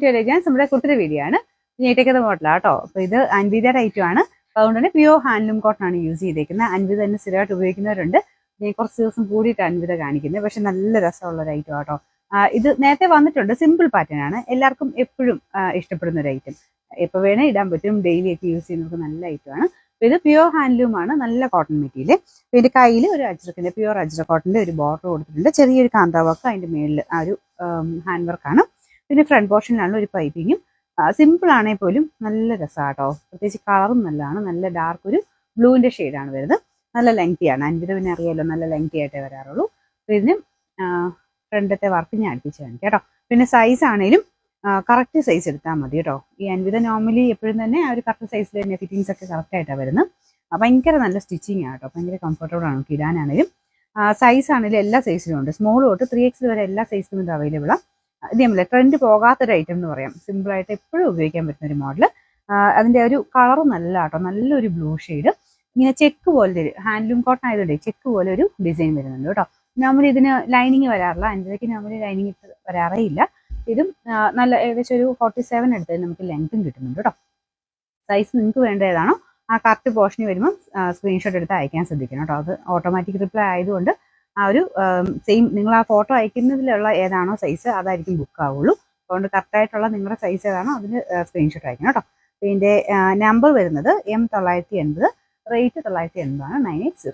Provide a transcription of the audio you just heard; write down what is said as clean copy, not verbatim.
To elegance. നമ്മുടെ കുർത്തിയുടെ video ആണ്. ഞെട്ടിക്കത് മോഡലാണ് കേട്ടോ. അപ്പോൾ ഇത് അൻവിതയുടെ ഐറ്റം ആണ്. അതുകൊണ്ട് തന്നെ പ്യൂർ ഹാൻഡ്ലൂം കോട്ടൺ ആണ് യൂസ് ചെയ്തേക്കുന്നത്. അൻവിത തന്നെ സ്ഥിരമായിട്ട് ഉപയോഗിക്കുന്നവരുണ്ട്. ഞാൻ കുറച്ച് ദിവസം കൂടിയിട്ട് അൻവിത കാണിക്കുന്നത്. പക്ഷെ നല്ല രസമുള്ള ഒരു ഐറ്റം ആട്ടോ. ഇത് നേരത്തെ വന്നിട്ടുണ്ട്. സിമ്പിൾ പാറ്റേൺ ആണ്. എല്ലാവർക്കും എപ്പോഴും ഇഷ്ടപ്പെടുന്ന ഒരു ഐറ്റം. എപ്പോൾ വേണേൽ ഇടാൻ പറ്റും. ഡെയിലി ഒക്കെ യൂസ് ചെയ്യുന്നവർക്ക് നല്ല ഐറ്റം ആണ്. അപ്പോൾ ഇത് പ്യൂർ ഹാൻഡ്ലൂം ആണ്. നല്ല കോട്ടൺ മെറ്റീരിയൽ. അപ്പോൾ ഇതിൻ്റെ കയ്യിൽ ഒരു അജ്രക്കിൻ്റെ പ്യൂർ അജ്ര കോട്ടൻ്റെ ഒരു ബോർഡർ കൊടുത്തിട്ടുണ്ട്. ചെറിയൊരു കാന്താ വർക്ക് അതിൻ്റെ മേളിൽ ആ ഒരു ഹാൻഡ് വർക്കാണ്. പിന്നെ ഫ്രണ്ട് പോർഷനിലാണ് ഒരു പൈപ്പിങ്ങും. സിമ്പിൾ ആണെങ്കിൽ പോലും നല്ല രസമാട്ടോ. പ്രത്യേകിച്ച് കളറും നല്ലതാണ്. നല്ല ഡാർക്ക് ഒരു ബ്ലൂവിൻ്റെ ഷെയ്ഡാണ് വരുന്നത്. നല്ല ലെങ്തിയാണ്. അൻവിത പിന്നെ അറിയാമല്ലോ, നല്ല ലെങ്തി ആയിട്ടേ വരാറുള്ളൂ. അപ്പോൾ ഇതിന് ഫ്രണ്ടത്തെ വർക്ക് ഞാൻ അടുപ്പിച്ച് കാണിക്കാം കേട്ടോ. പിന്നെ സൈസ് ആണെങ്കിലും കറക്റ്റ് സൈസ് എടുത്താൽ മതി കേട്ടോ. ഈ അൻവിത നോർമലി എപ്പോഴും തന്നെ ആ ഒരു കറക്റ്റ് സൈസിൽ തന്നെ ഫിറ്റിങ്സ് ഒക്കെ കറക്റ്റ് ആയിട്ടാണ് വരുന്നത്. ഭയങ്കര നല്ല സ്റ്റിച്ചിങ് ആണ് കേട്ടോ. ഭയങ്കര കംഫർട്ടബിൾ ആണ് ഇടാനാണെങ്കിലും. സൈസ് ആണെങ്കിലും എല്ലാ സൈസിലും ഉണ്ട്. സ്മോൾ തൊട്ട് 3X വരെ എല്ലാ സൈസിലും ഇത് അവൈലബിൾ ആണ്. ഇത് നമ്മളെ ട്രെൻഡ് പോകാത്തൊരു ഐറ്റം എന്ന് പറയാം. സിമ്പിളായിട്ട് എപ്പോഴും ഉപയോഗിക്കാൻ പറ്റുന്ന ഒരു മോഡൽ. അതിൻ്റെ ഒരു കളറും നല്ല കേട്ടോ. നല്ലൊരു ബ്ലൂ ഷെയ്ഡ്. ഇങ്ങനെ ചെക്ക് പോലെ ഒരു ഹാൻഡ്ലൂം കോട്ടൺ ആയതുകൊണ്ട് ചെക്ക് പോലെ ഒരു ഡിസൈൻ വരുന്നുണ്ട് കേട്ടോ. നോർമലി ഇതിന് ലൈനിങ് വരാറില്ല. അൻവിതയ്ക്ക് നോർമലി ലൈനിങ് വരാറേ ഇല്ല. ഇതും നല്ല ഏകദേശം ഒരു 47 എടുത്തതിൽ നമുക്ക് ലെങ്ത്തും കിട്ടുന്നുണ്ട് കേട്ടോ. സൈസ് നിങ്ങൾക്ക് വേണ്ട ഏതാണോ ആ കറക്റ്റ് പോർഷനിൽ വരുമ്പോൾ സ്ക്രീൻഷോട്ട് എടുത്ത് അയക്കാൻ ശ്രദ്ധിക്കണം കേട്ടോ. അത് ഓട്ടോമാറ്റിക് റിപ്ലൈ ആയതുകൊണ്ട് ആ ഒരു സെയിം നിങ്ങൾ ആ ഫോട്ടോ അയക്കുന്നതിലുള്ള ഏതാണോ സൈസ് അതായിരിക്കും ബുക്ക് ആവുള്ളൂ. അതുകൊണ്ട് കറക്റ്റായിട്ടുള്ള നിങ്ങളുടെ സൈസ് ഏതാണോ അതിന് സ്ക്രീൻഷോട്ട് അയക്കണം കേട്ടോ. ഇതിൻ്റെ നമ്പർ വരുന്നത് M980, റേറ്റ് 980 ആണ് 980.